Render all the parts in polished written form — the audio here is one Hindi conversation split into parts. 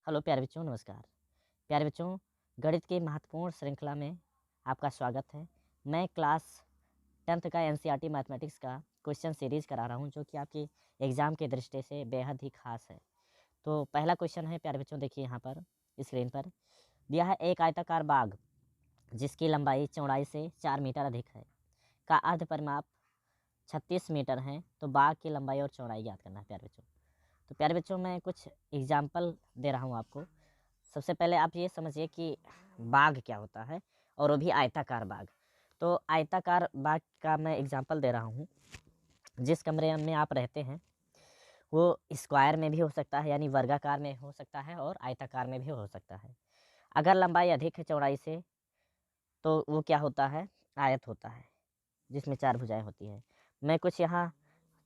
हेलो प्यारे बच्चों, नमस्कार। प्यारे बच्चों, गणित की महत्वपूर्ण श्रृंखला में आपका स्वागत है। मैं क्लास 10th का एनसीईआरटी मैथमेटिक्स का क्वेश्चन सीरीज़ करा रहा हूं, जो कि आपकी एग्ज़ाम की दृष्टि से बेहद ही खास है। तो पहला क्वेश्चन है प्यारे बच्चों, देखिए यहाँ पर स्क्रीन पर दिया है। एक आयताकार बाग जिसकी लंबाई चौड़ाई से 4 मीटर अधिक है का अर्ध परिमाप 36 मीटर है, तो बाग की लंबाई और चौड़ाई ज्ञात करना है प्यारे बच्चों। तो प्यारे बच्चों, मैं कुछ एग्जाम्पल दे रहा हूँ आपको। सबसे पहले आप ये समझिए कि बाग क्या होता है, और वो भी आयताकार बाग। तो आयताकार बाग का मैं एग्जांपल दे रहा हूँ। जिस कमरे में आप रहते हैं वो स्क्वायर में भी हो सकता है, यानी वर्गाकार में हो सकता है, और आयताकार में भी हो सकता है। अगर लंबाई अधिक है चौड़ाई से तो वो क्या होता है, आयत होता है, जिसमें 4 भुजाएं होती है। मैं कुछ यहाँ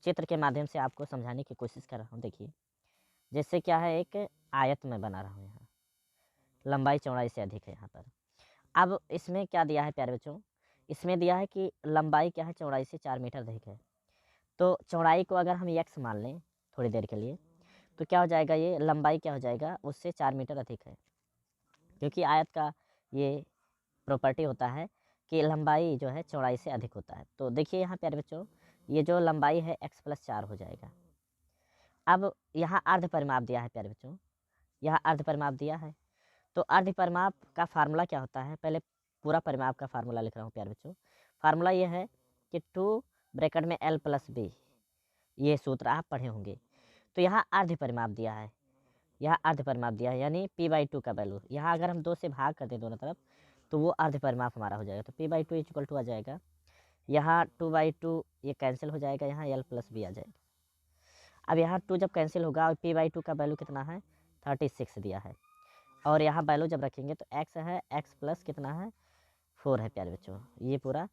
चित्र के माध्यम से आपको समझाने की कोशिश कर रहा हूँ। देखिए, जैसे क्या है, एक आयत में बना रहा हूँ। यहाँ लंबाई चौड़ाई से अधिक है यहाँ पर। अब इसमें क्या दिया है प्यारे बच्चों, इसमें दिया है कि लंबाई क्या है, चौड़ाई से 4 मीटर अधिक है। तो चौड़ाई को अगर हम x मान लें थोड़ी देर के लिए, तो क्या हो जाएगा, ये लंबाई क्या हो जाएगा, उससे 4 मीटर अधिक है। क्योंकि आयत का ये प्रॉपर्टी होता है कि लंबाई जो है चौड़ाई से अधिक होता है। तो देखिए यहाँ प्यारे बच्चों, ये जो लंबाई है x+4 हो जाएगा। अब यहाँ अर्ध परिमाप दिया है प्यारे बच्चों, यहाँ अर्ध परिमाप दिया है। तो अर्ध परिमाप का फार्मूला क्या होता है, पहले पूरा परिमाप का फार्मूला लिख रहा हूँ प्यारे बच्चों। फार्मूला ये है कि 2 ब्रैकेट में l+b, ये सूत्र आप पढ़े होंगे। तो यहाँ अर्ध परिमाप दिया है, यहाँ अर्ध परिमाप दिया है, यानी p/2 का वैल्यू। यहाँ अगर हम 2 से भाग कर दें दोनों तरफ, तो वो अर्ध परिमाप हमारा हो जाएगा। तो p/2 इक्वल टू आ जाएगा, यहाँ 2/2 ये कैंसिल हो जाएगा, यहाँ l+b आ जाएगा। अब यहाँ 2 जब कैंसिल होगा और p/2 का वैल्यू कितना है, 36 दिया है। और यहाँ वैल्यू जब रखेंगे तो x है, x प्लस कितना है, 4 है प्यारे बच्चों। ये पूरा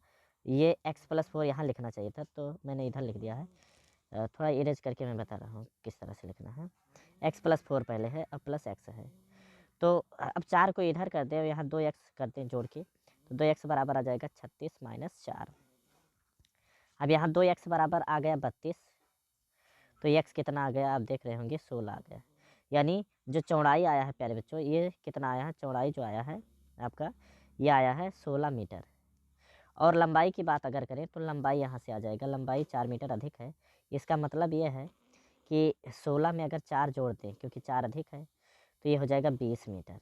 ये x+4 यहाँ लिखना चाहिए था, तो मैंने इधर लिख दिया है। थोड़ा इरेज करके मैं बता रहा हूँ किस तरह से लिखना है। x+4 पहले है, अब प्लस x है। तो अब 4 को इधर कर दें और यहाँ 2x करते हैं जोड़ के, तो 2x बराबर आ जाएगा 36 - 4। अब यहाँ 2x बराबर आ गया 32, तो x कितना आ गया, आप देख रहे होंगे 16 आ गया। यानी जो चौड़ाई आया है प्यारे बच्चों, ये कितना आया है, चौड़ाई जो आया है आपका, ये आया है 16 मीटर। और लंबाई की बात अगर करें तो लंबाई यहाँ से आ जाएगा, लंबाई 4 मीटर अधिक है। इसका मतलब ये है कि 16 में अगर 4 जोड़ दें, क्योंकि 4 अधिक है, तो ये हो जाएगा 20 मीटर।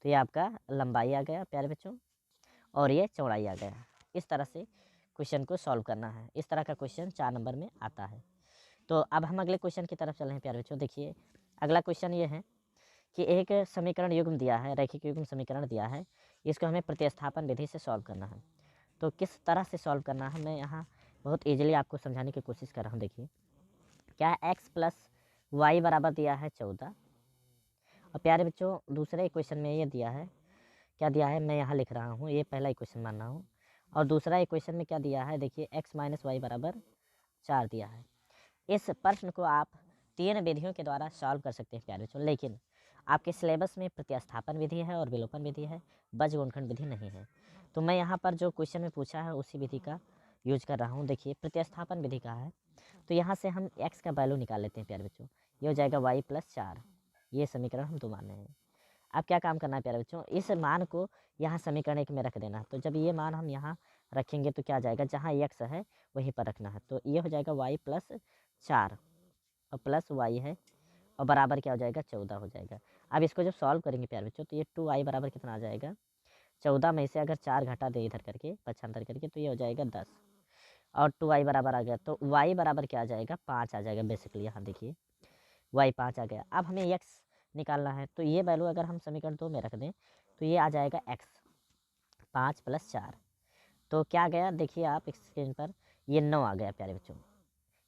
तो ये आपका लंबाई आ गया प्यारे बच्चों, और ये चौड़ाई आ गया। इस तरह से क्वेश्चन को सॉल्व करना है। इस तरह का क्वेश्चन 4 नंबर में आता है। तो अब हम अगले क्वेश्चन की तरफ चल रहे हैं प्यारे बच्चों। देखिए, अगला क्वेश्चन ये है कि एक समीकरण युग्म दिया है, रैखिक युग्म समीकरण दिया है, इसको हमें प्रतिस्थापन विधि से सॉल्व करना है। तो किस तरह से सॉल्व करना है, मैं यहाँ बहुत ईजिली आपको समझाने की कोशिश कर रहा हूँ। देखिए, क्या है, x+y बराबर दिया है 14। और प्यारे बच्चों, दूसरे इक्वेशन में ये दिया है, क्या दिया है, मैं यहाँ लिख रहा हूँ, ये पहला इक्वेशन मान रहा हूँ। और दूसरा इक्वेशन में क्या दिया है, देखिए, x - y बराबर 4 दिया है। इस प्रश्न को आप 3 विधियों के द्वारा सॉल्व कर सकते हैं प्यारे बच्चों, लेकिन आपके सिलेबस में प्रतिस्थापन विधि है और विलोपन विधि है, बीजगुणनखंड विधि नहीं है। तो मैं यहाँ पर जो क्वेश्चन में पूछा है उसी विधि का यूज कर रहा हूँ। देखिए, प्रतिस्थापन विधि का है, तो यहाँ से हम x का वैल्यू निकाल लेते हैं प्यारे बच्चों। ये हो जाएगा y+4। ये समीकरण हम 2 मान रहे हैं। अब क्या काम करना है प्यारे बच्चों, इस मान को यहाँ समीकरण 1 में रख देना। तो जब ये मान हम यहाँ रखेंगे तो क्या आ जाएगा, जहाँ x है वहीं पर रखना है। तो ये हो जाएगा y+4 और प्लस y है, और बराबर क्या हो जाएगा, 14 हो जाएगा। अब इसको जब सॉल्व करेंगे प्यारे बच्चों, तो ये 2y बराबर कितना आ जाएगा, 14 में से अगर 4 घटा दे इधर करके, पक्षांतर करके, तो ये हो जाएगा 10। और 2y बराबर आ गया, तो y बराबर क्या आ जाएगा, 5 आ जाएगा बेसिकली। यहाँ देखिए, y 5 आ गया। अब हमें x निकालना है, तो ये वैल्यू अगर हम समीकरण 2 में रख दें तो ये आ जाएगा x 5 + 4। तो क्या गया, देखिए आप स्क्रीन पर, ये 9 आ गया प्यारे बच्चों।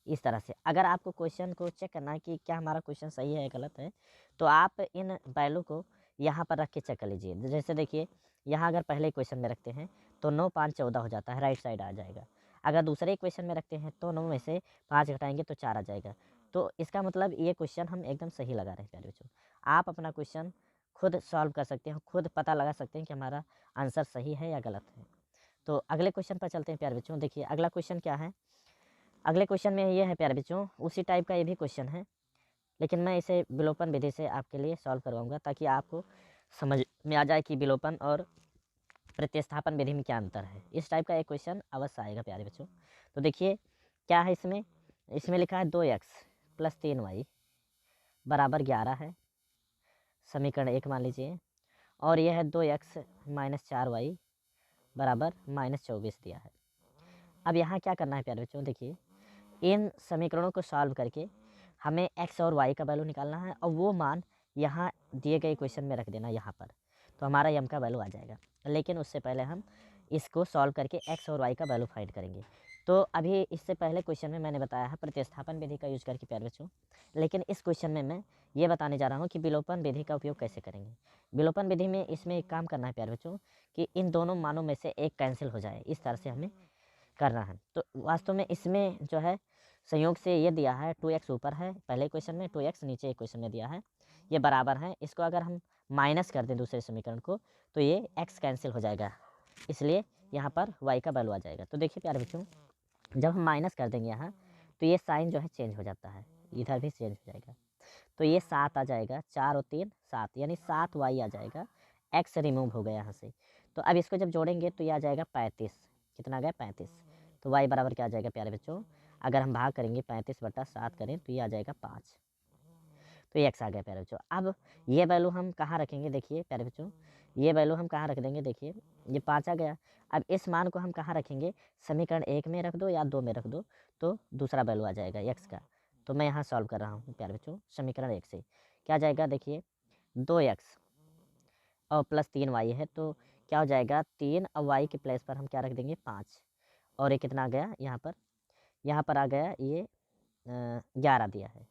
इस तरह से अगर आपको क्वेश्चन को चेक करना है कि क्या हमारा क्वेश्चन सही है या गलत है, तो आप इन वैल्यू को यहाँ पर रख के चेक कर लीजिए। जैसे देखिए, यहाँ अगर पहले क्वेश्चन में रखते हैं तो 9 × 5 = 14 हो जाता है, राइट साइड आ जाएगा। अगर दूसरे क्वेश्चन में रखते हैं तो 9 में से 5 घटाएंगे तो 4 आ जाएगा। तो इसका मतलब ये क्वेश्चन हम एकदम सही लगा रहे हैं प्यारे बच्चों। आप अपना क्वेश्चन खुद सॉल्व कर सकते हैं, खुद पता लगा सकते हैं कि हमारा आंसर सही है या गलत है। तो अगले क्वेश्चन पर चलते हैं प्यारे बच्चों। देखिए, अगला क्वेश्चन क्या है, अगले क्वेश्चन में ये है प्यारे बच्चों, उसी टाइप का ये भी क्वेश्चन है, लेकिन मैं इसे विलोपन विधि से आपके लिए सॉल्व करवाऊँगा ताकि आपको समझ में आ जाए कि विलोपन और प्रतिस्थापन विधि में क्या अंतर है। इस टाइप का एक क्वेश्चन अवश्य आएगा प्यारे बच्चों। तो देखिए क्या है इसमें, इसमें लिखा है 2x प्लस 3y बराबर 11 है, समीकरण 1 मान लीजिए, और यह है 2x माइनस 4y बराबर माइनस 24 दिया है। अब यहाँ क्या करना है प्यारे बच्चों, देखिए इन समीकरणों को सॉल्व करके हमें x और y का वैल्यू निकालना है और वो मान यहाँ दिए गए क्वेश्चन में रख देना यहाँ पर, तो हमारा यम का वैल्यू आ जाएगा। लेकिन उससे पहले हम इसको सॉल्व करके x और y का वैल्यू फाइंड करेंगे। तो अभी इससे पहले क्वेश्चन में मैंने बताया है प्रतिस्थापन विधि का यूज करके प्यारे बच्चों, लेकिन इस क्वेश्चन में मैं ये बताने जा रहा हूँ कि विलोपन विधि का उपयोग कैसे करेंगे। विलोपन विधि में इसमें एक काम करना है प्यारे बच्चों कि इन दोनों मानों में से एक कैंसिल हो जाए, इस तरह से हमें करना है। तो वास्तव में इसमें जो है संयोग से ये दिया है 2x ऊपर है पहले क्वेश्चन में, 2x नीचे एक क्वेश्चन में दिया है, ये बराबर है। इसको अगर हम माइनस कर दें दूसरे समीकरण को तो ये x कैंसिल हो जाएगा, इसलिए यहाँ पर y का वैल्यू आ जाएगा। तो देखिए प्यारे बच्चों जब हम माइनस कर देंगे यहाँ तो ये साइन जो है चेंज हो जाता है, इधर भी चेंज हो जाएगा। तो ये 7 आ जाएगा, 4 और 3 7, यानी 7y आ जाएगा, x रिमूव हो गया यहाँ से। तो अब इसको जब जोड़ेंगे तो ये आ जाएगा 35, कितना आ गया 35। तो y बराबर क्या आ जाएगा प्यारे बच्चों, अगर हम भाग करेंगे 35/7 करें तो ये आ जाएगा 5, तो ये x आ गया प्यारे बच्चों। अब ये वैल्यू हम कहाँ रखेंगे, देखिए प्यारे बच्चों ये वैल्यू हम कहाँ रख देंगे, देखिए ये 5 आ गया। अब इस मान को हम कहाँ रखेंगे, समीकरण 1 में रख दो या 2 में रख दो, तो दूसरा वैल्यू आ जाएगा x का। तो मैं यहाँ सॉल्व कर रहा हूँ प्यारे बच्चों, समीकरण 1 से क्या जाएगा, देखिए 2x और प्लस 3y है, तो क्या हो जाएगा 3 और y के प्लेस पर हम क्या रख देंगे 5, और ये कितना आ गया यहाँ पर आ गया ये 11 दिया है।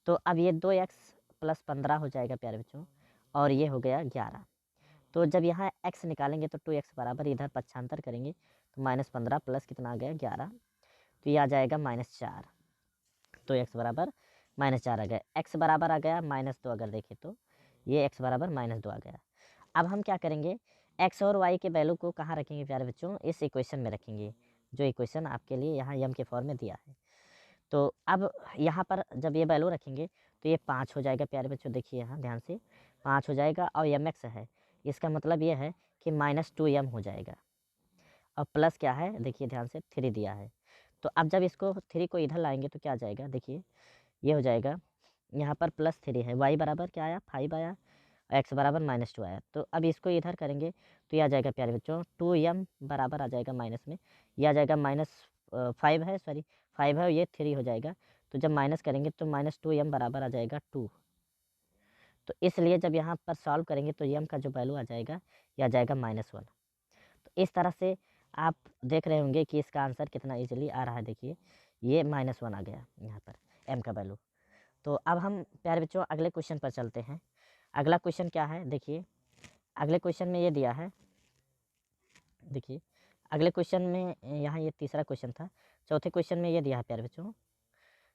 तो अब ये 2x प्लस 15 हो जाएगा प्यारे बच्चों, और ये हो गया 11। तो जब यहाँ x निकालेंगे तो 2x बराबर इधर पक्षांतर करेंगे तो -15 प्लस कितना आ गया 11, तो ये आ जाएगा -4। तो x बराबर -4 आ गया, x बराबर आ गया -2, अगर देखें तो ये x बराबर -2 आ गया। अब हम क्या करेंगे, x और y के वैल्यू को कहाँ रखेंगे प्यारे बच्चों, इस इक्वेशन में रखेंगे, जो इक्वेशन आपके लिए यहाँ यम के फॉर्म में दिया है। तो अब यहाँ पर जब ये वैल्यू रखेंगे तो ये 5 हो जाएगा प्यारे बच्चों, देखिए यहाँ ध्यान से 5 हो जाएगा, और mx है, इसका मतलब ये है कि -2m हो जाएगा, और प्लस क्या है देखिए ध्यान से 3 दिया है। तो अब जब इसको 3 को इधर लाएंगे तो क्या आ जाएगा, देखिए ये हो जाएगा, यहाँ पर +3 है, y बराबर क्या आया 5 आया, x बराबर -2 आया। तो अब इसको इधर करेंगे तो ये आ जाएगा प्यारे बच्चों 2m बराबर आ जाएगा माइनस में, ये आ जाएगा -5 है, सॉरी 5 है, और ये 3 हो जाएगा। तो जब माइनस करेंगे तो -2m बराबर आ जाएगा 2। तो इसलिए जब यहाँ पर सॉल्व करेंगे तो m का जो वैल्यू आ जाएगा ये आ जाएगा -1। तो इस तरह से आप देख रहे होंगे कि इसका आंसर कितना ईजिली आ रहा है, देखिए ये -1 आ गया यहाँ पर m का वैल्यू। तो अब हम प्यारे बच्चों अगले क्वेश्चन पर चलते हैं। अगला क्वेश्चन क्या है, देखिए अगले क्वेश्चन में ये दिया है, देखिए अगले क्वेश्चन में यहाँ ये तीसरा क्वेश्चन था, चौथे क्वेश्चन में ये दिया है प्यारे बच्चों।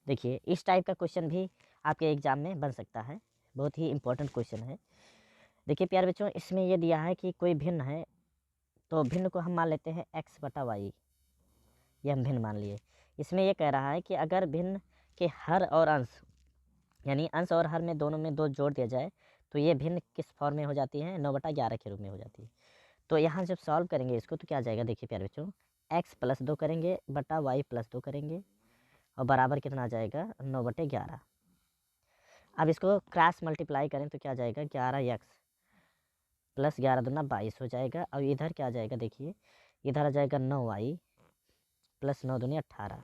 देखिए इस टाइप का क्वेश्चन भी आपके एग्जाम में बन सकता है, बहुत ही इंपॉर्टेंट क्वेश्चन है। देखिए प्यारे बच्चों इसमें ये दिया है कि कोई भिन्न है, तो भिन्न को हम मान लेते हैं x/y, ये हम भिन्न मान लिए। इसमें ये कह रहा है कि अगर भिन्न के हर और अंश, यानी अंश और हर में दोनों में 2 जोड़ दिया जाए तो ये भिन्न किस फॉर्म में हो जाती है, 9/11 के रूप में हो जाती है। तो यहाँ जब सॉल्व करेंगे इसको तो क्या आ जाएगा, देखिए प्यारे बच्चों x + 2 करेंगे बटा y + 2 करेंगे, और बराबर कितना आ जाएगा 9/11। अब इसको क्रॉस मल्टीप्लाई करें तो क्या आ जाएगा 11x + 11 दूना 22 हो जाएगा, और इधर क्या आ जाएगा, देखिए इधर आ जाएगा 9y + 9 दूनी 18।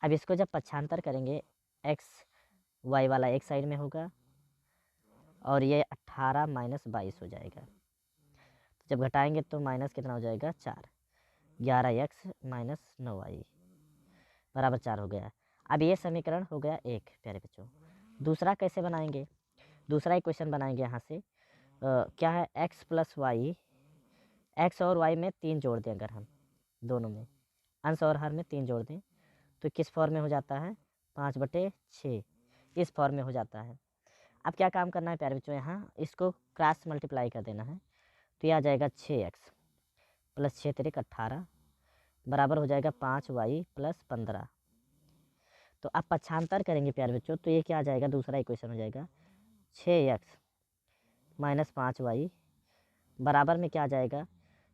अब इसको जब पक्षांतर करेंगे x y वाला एक साइड में होगा, और ये 18 - 22 हो जाएगा। तो जब घटाएंगे तो माइनस कितना हो जाएगा 4, 11x - 9y बराबर 4 हो गया। अब ये समीकरण हो गया 1 प्यारे बच्चों। दूसरा कैसे बनाएंगे, दूसरा इक्वेशन बनाएंगे यहाँ से क्या है x + y, x और y में 3 जोड़ दें, अगर हम दोनों में अंश और हर में 3 जोड़ दें तो किस फॉर्म में हो जाता है 5/6, इस फॉर्म में हो जाता है। अब क्या काम करना है प्यारे बच्चों, यहाँ इसको क्रॉस मल्टीप्लाई कर देना है, तो यह आ जाएगा 6x + 6 × 3 = 18 बराबर हो जाएगा 5y + 15। तो आप पक्षांतर करेंगे प्यारे बच्चों, तो ये क्या आ जाएगा, दूसरा इक्वेशन हो जाएगा 6x माइनस 5y बराबर में क्या आ जाएगा,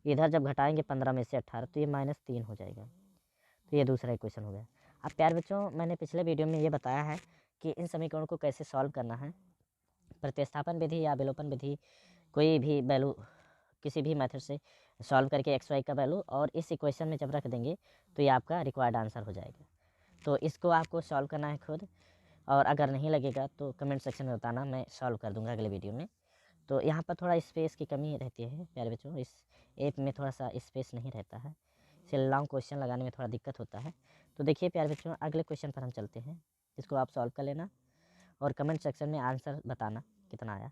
इधर जब घटाएंगे 15 में से 18 तो ये -3 हो जाएगा। तो ये दूसरा इक्वेशन हो गया। अब प्यारे बच्चों, मैंने पिछले वीडियो में ये बताया है कि इन समीकरणों को कैसे सॉल्व करना है। प्रतिस्थापन विधि या विलोपन विधि, कोई भी वैल्यू किसी भी मेथड से सॉल्व करके एक्स वाई का वैल्यू और इस इक्वेशन में जब रख देंगे तो ये आपका रिक्वायर्ड आंसर हो जाएगा। तो इसको आपको सॉल्व करना है खुद, और अगर नहीं लगेगा तो कमेंट सेक्शन में बताना, मैं सॉल्व कर दूंगा अगले वीडियो में। तो यहाँ पर थोड़ा स्पेस की कमी रहती है प्यारे बच्चों, इस ऐप में थोड़ा सा स्पेस नहीं रहता है, इसलिए लॉन्ग क्वेश्चन लगाने में थोड़ा दिक्कत होता है। तो देखिए प्यारे बच्चों, अगले क्वेश्चन पर हम चलते हैं, इसको आप सॉल्व कर लेना और कमेंट सेक्शन में आंसर बताना कितना आया।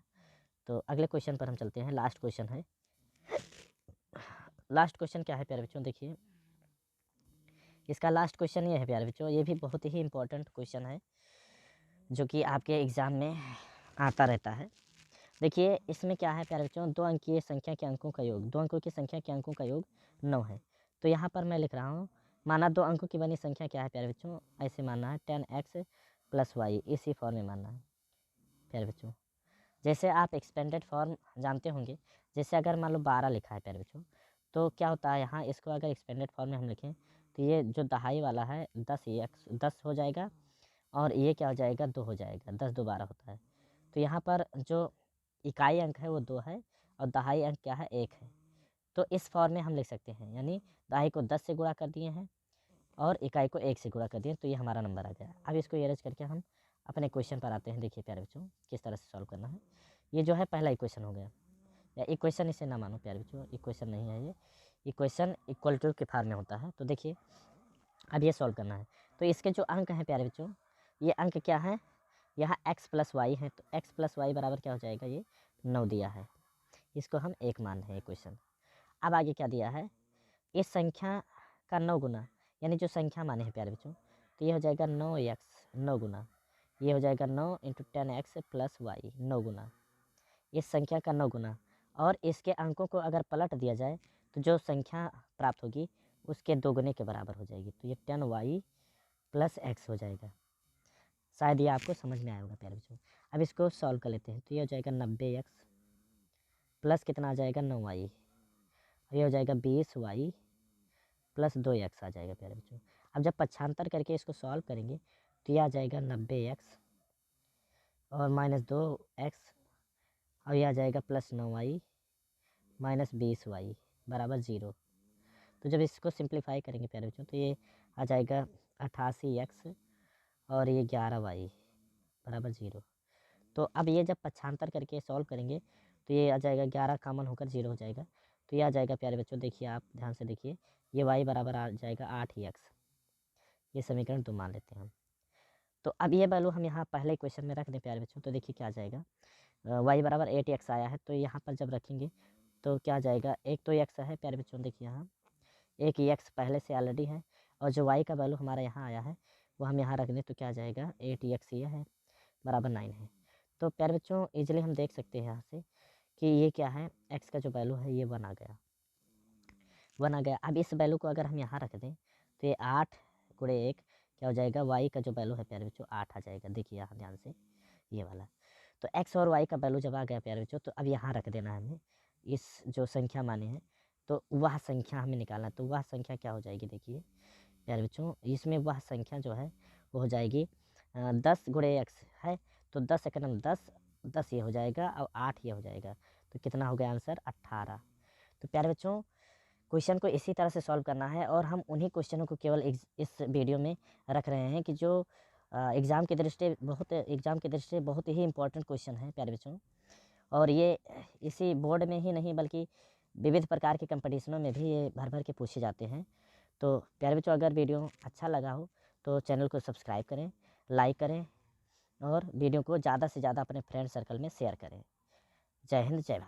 तो अगले क्वेश्चन पर हम चलते हैं, लास्ट क्वेश्चन है। लास्ट क्वेश्चन क्या है प्यारे बच्चों, देखिए इसका लास्ट क्वेश्चन ये है प्यारे बच्चों, ये भी बहुत ही इंपॉर्टेंट क्वेश्चन है जो कि आपके एग्ज़ाम में आता रहता है। देखिए इसमें क्या है प्यारे बच्चों, 2 अंकीय संख्या के अंकों का योग, 2 अंकों की संख्या के अंकों का योग 9 है। तो यहाँ पर मैं लिख रहा हूँ, माना 2 अंकों की बनी संख्या क्या है प्यारे बच्चों, ऐसे मानना है 10x + y, इसी फॉर्म में मानना है प्यारे बच्चों। जैसे आप एक्सपेंडेड फॉर्म जानते होंगे, जैसे अगर मान लो 12 लिखा है प्यारे बच्चों, तो क्या होता है यहाँ, इसको अगर एक्सपेंडेड फॉर्म में हम लिखें तो ये जो दहाई वाला है 10 हो जाएगा, और ये क्या हो जाएगा, 2 हो जाएगा, 10 2 12 होता है। तो यहाँ पर जो इकाई अंक है वो 2 है और दहाई अंक क्या है, 1 है। तो इस फॉर्म में हम लिख सकते हैं, यानी दहाई को 10 से गुणा कर दिए हैं और इकाई को 1 से गुणा कर दिए, तो ये हमारा नंबर आ गया। अब इसको एरेंज करके हम अपने क्वेश्चन पर आते हैं। देखिए प्यारे बच्चों, किस तरह से सॉल्व करना है। ये जो है पहला इक्वेशन हो गया, या इक्वेशन इसे ना मानो प्यारे बच्चों, इक्वेशन नहीं है ये, इक्वेशन इक्वल टू के फॉर्म में होता है। तो देखिए अब ये सॉल्व करना है। तो इसके जो अंक हैं प्यारे बच्चों, ये अंक क्या है, यहाँ x + y है, तो x + y बराबर क्या हो जाएगा, ये 9 दिया है, इसको हम 1 मान रहे हैं इक्वेशन। अब आगे क्या दिया है, इस संख्या का 9 गुना, यानी जो संख्या माने हैं प्यारे बच्चों, तो ये हो जाएगा 9x 9 गुना, ये हो जाएगा 9 × 10x + y 9 गुना, इस संख्या का 9 गुना, और इसके अंकों को अगर पलट दिया जाए तो जो संख्या प्राप्त होगी उसके 2 गुने के बराबर हो जाएगी, तो ये 10y + x हो जाएगा। शायद ये आपको समझ में आया होगा प्यारे बच्चों। अब इसको सॉल्व कर लेते हैं, तो ये हो जाएगा 90x प्लस कितना आ जाएगा, 9y, ये हो जाएगा 20y + 2x आ जाएगा प्यारे बच्चों। अब जब पक्षांतर करके इसको सॉल्व करेंगे तो ये आ जाएगा 90x और -2x, और ये आ जाएगा +9y -20y बराबर 0। तो जब इसको सिंप्लीफाई करेंगे प्यारे बच्चों तो ये आ जाएगा 88x और ये 11y बराबर 0। तो अब ये जब पक्षांतर करके सॉल्व करेंगे तो ये आ जाएगा 11 कॉमन होकर 0 हो जाएगा, तो ये आ जाएगा प्यारे बच्चों, देखिए आप ध्यान से देखिए, ये y बराबर आ जाएगा 8x, ये समीकरण 2 मान लेते हैं हम। तो अब ये वैल्यू हम यहाँ पहले इक्वेशन में रख दें प्यारे बच्चों, तो देखिए क्या आ जाएगा, y बराबर 8x आया है, तो यहाँ पर जब रखेंगे तो क्या आ जाएगा, एक तो x है प्यारे बच्चों, देखिए यहाँ एक x पहले से ऑलरेडी है, और जो y का वैल्यू हमारा यहाँ आया है वो हम यहाँ रख दें तो क्या आ जाएगा, 8x ये है बराबर 9 है। तो प्यारे बच्चों ईजिली हम देख सकते हैं यहाँ से कि ये क्या है, x का जो वैल्यू है ये 1 आ गया, 1 आ गया। अब इस वैल्यू को अगर हम यहाँ रख दें तो ये 8 × 1 क्या हो जाएगा, y का जो वैल्यू है प्यारे बच्चों 8 आ जाएगा, देखिए यहाँ ध्यान से ये वाला। तो x और y का वैल्यू जब आ गया प्यारे बच्चों, तो अब यहाँ रख देना है हमें, इस जो संख्या माने हैं तो वह संख्या हमें निकालना है। तो वह संख्या क्या हो जाएगी, देखिए प्यारे बच्चों, इसमें वह संख्या जो है वो हो जाएगी 10 × x है, तो 10 एकम 10, 10 ये हो जाएगा और 8 ये हो जाएगा, तो कितना हो गया आंसर, 18। तो प्यारे बच्चों क्वेश्चन को इसी तरह से सॉल्व करना है, और हम उन्हीं क्वेश्चनों को केवल इस वीडियो में रख रहे हैं कि जो एग्ज़ाम की दृष्टि से बहुत ही इंपॉर्टेंट क्वेश्चन है प्यारे बच्चों, और ये इसी बोर्ड में ही नहीं बल्कि विविध प्रकार के कंपटीशनों में भी ये भर भर के पूछे जाते हैं। तो प्यारे बच्चों अगर वीडियो अच्छा लगा हो तो चैनल को सब्सक्राइब करें, लाइक करें, और वीडियो को ज़्यादा से ज़्यादा अपने फ्रेंड सर्कल में शेयर करें। जय हिंद, जय भारत।